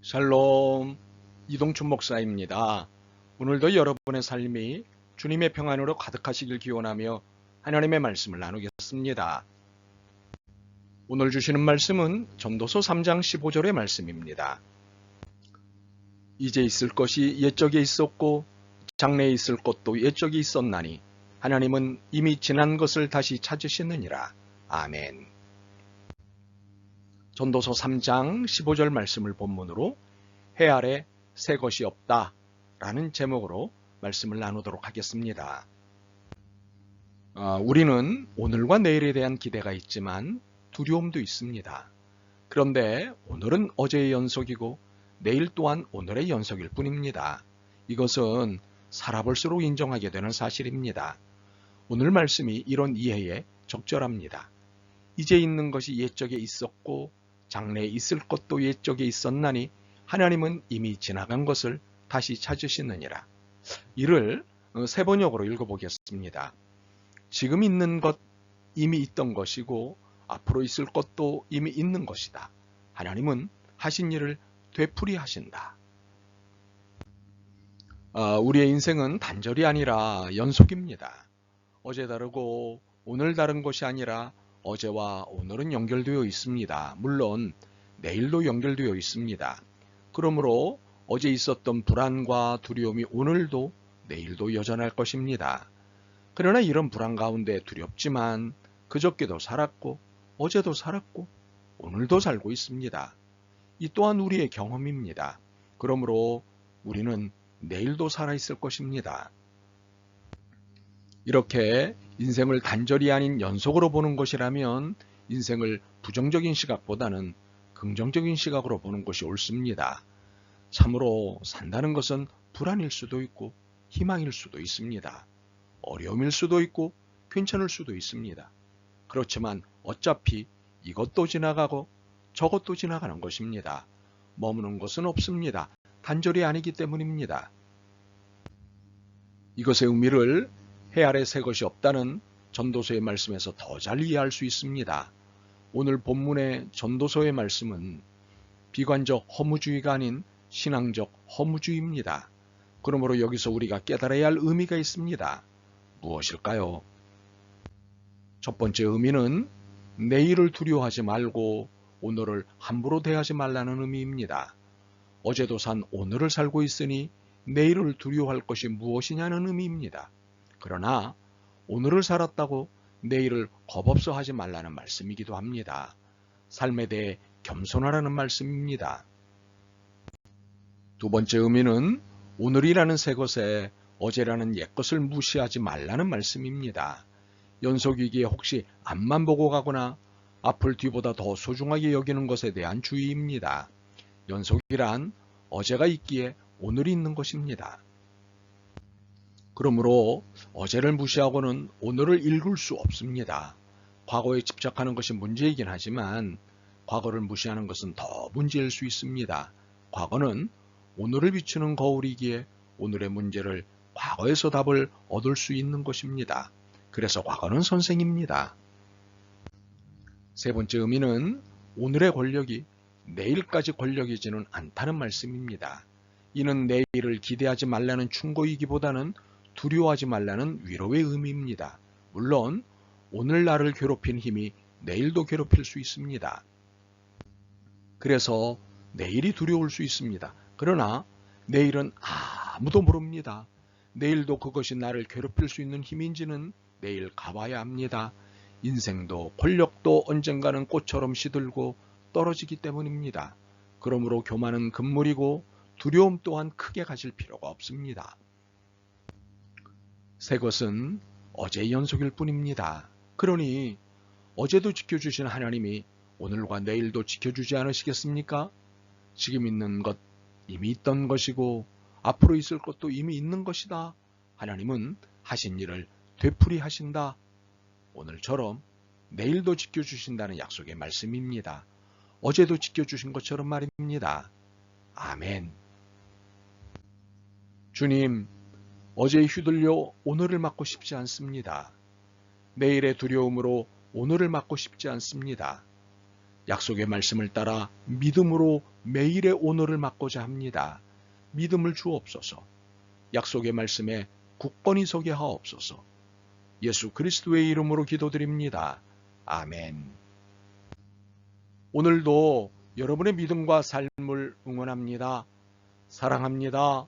샬롬, 이동춘 목사입니다. 오늘도 여러분의 삶이 주님의 평안으로 가득하시길 기원하며 하나님의 말씀을 나누겠습니다. 오늘 주시는 말씀은 전도서 3장 15절의 말씀입니다. 이제 있을 것이 옛적에 있었고 장래에 있을 것도 옛적에 있었나니 하나님은 이미 지난 것을 다시 찾으시느니라. 아멘. 전도서 3장 15절 말씀을 본문으로 해 아래 새 것이 없다 라는 제목으로 말씀을 나누도록 하겠습니다. 우리는 오늘과 내일에 대한 기대가 있지만 두려움도 있습니다. 그런데 오늘은 어제의 연속이고 내일 또한 오늘의 연속일 뿐입니다. 이것은 살아볼수록 인정하게 되는 사실입니다. 오늘 말씀이 이런 이해에 적절합니다. 이제 있는 것이 옛적에 있었고 장래에 있을 것도 옛적에 있었나니 하나님은 이미 지나간 것을 다시 찾으시느니라. 이를 세 번역으로 읽어보겠습니다. 지금 있는 것 이미 있던 것이고 앞으로 있을 것도 이미 있는 것이다. 하나님은 하신 일을 되풀이하신다. 우리의 인생은 단절이 아니라 연속입니다. 어제 다르고 오늘 다른 것이 아니라 어제와 오늘은 연결되어 있습니다. 물론 내일도 연결되어 있습니다. 그러므로 어제 있었던 불안과 두려움이 오늘도 내일도 여전할 것입니다. 그러나 이런 불안 가운데 두렵지만 그저께도 살았고 어제도 살았고 오늘도 살고 있습니다. 이 또한 우리의 경험입니다. 그러므로 우리는 내일도 살아있을 것입니다. 이렇게 인생을 단절이 아닌 연속으로 보는 것이라면 인생을 부정적인 시각보다는 긍정적인 시각으로 보는 것이 옳습니다. 참으로 산다는 것은 불안일 수도 있고 희망일 수도 있습니다. 어려움일 수도 있고 괜찮을 수도 있습니다. 그렇지만 어차피 이것도 지나가고 저것도 지나가는 것입니다. 머무는 것은 없습니다. 단절이 아니기 때문입니다. 이것의 의미를 해 아래 새 것이 없다는 전도서의 말씀에서 더 잘 이해할 수 있습니다. 오늘 본문의 전도서의 말씀은 비관적 허무주의가 아닌 신앙적 허무주의입니다. 그러므로 여기서 우리가 깨달아야 할 의미가 있습니다. 무엇일까요? 첫 번째 의미는 내일을 두려워하지 말고 오늘을 함부로 대하지 말라는 의미입니다. 어제도 산 오늘을 살고 있으니 내일을 두려워할 것이 무엇이냐는 의미입니다. 그러나 오늘을 살았다고 내일을 겁없어 하지 말라는 말씀이기도 합니다. 삶에 대해 겸손하라는 말씀입니다. 두 번째 의미는 오늘이라는 새 것에 어제라는 옛 것을 무시하지 말라는 말씀입니다. 연속이기에 혹시 앞만 보고 가거나 앞을 뒤보다 더 소중하게 여기는 것에 대한 주의입니다. 연속이란 어제가 있기에 오늘이 있는 것입니다. 그러므로 어제를 무시하고는 오늘을 읽을 수 없습니다. 과거에 집착하는 것이 문제이긴 하지만 과거를 무시하는 것은 더 문제일 수 있습니다. 과거는 오늘을 비추는 거울이기에 오늘의 문제를 과거에서 답을 얻을 수 있는 것입니다. 그래서 과거는 선생입니다. 세 번째 의미는 오늘의 권력이 내일까지 권력이지는 않다는 말씀입니다. 이는 내일을 기대하지 말라는 충고이기보다는 두려워하지 말라는 위로의 의미입니다. 물론 오늘 나를 괴롭힌 힘이 내일도 괴롭힐 수 있습니다. 그래서 내일이 두려울 수 있습니다. 그러나 내일은 아무도 모릅니다. 내일도 그것이 나를 괴롭힐 수 있는 힘인지는 내일 가봐야 합니다. 인생도 권력도 언젠가는 꽃처럼 시들고 떨어지기 때문입니다. 그러므로 교만은 금물이고 두려움 또한 크게 가질 필요가 없습니다. 새 것은 어제의 연속일 뿐입니다. 그러니 어제도 지켜주신 하나님이 오늘과 내일도 지켜주지 않으시겠습니까? 지금 있는 것 이미 있던 것이고 앞으로 있을 것도 이미 있는 것이다. 하나님은 하신 일을 되풀이하신다. 오늘처럼 내일도 지켜주신다는 약속의 말씀입니다. 어제도 지켜주신 것처럼 말입니다. 아멘. 주님, 어제에 휘둘려 오늘을 맞고 싶지 않습니다. 내일의 두려움으로 오늘을 맞고 싶지 않습니다. 약속의 말씀을 따라 믿음으로 매일의 오늘을 맞고자 합니다. 믿음을 주옵소서. 약속의 말씀에 굳건히 서게 하옵소서. 예수 그리스도의 이름으로 기도드립니다. 아멘. 오늘도 여러분의 믿음과 삶을 응원합니다. 사랑합니다.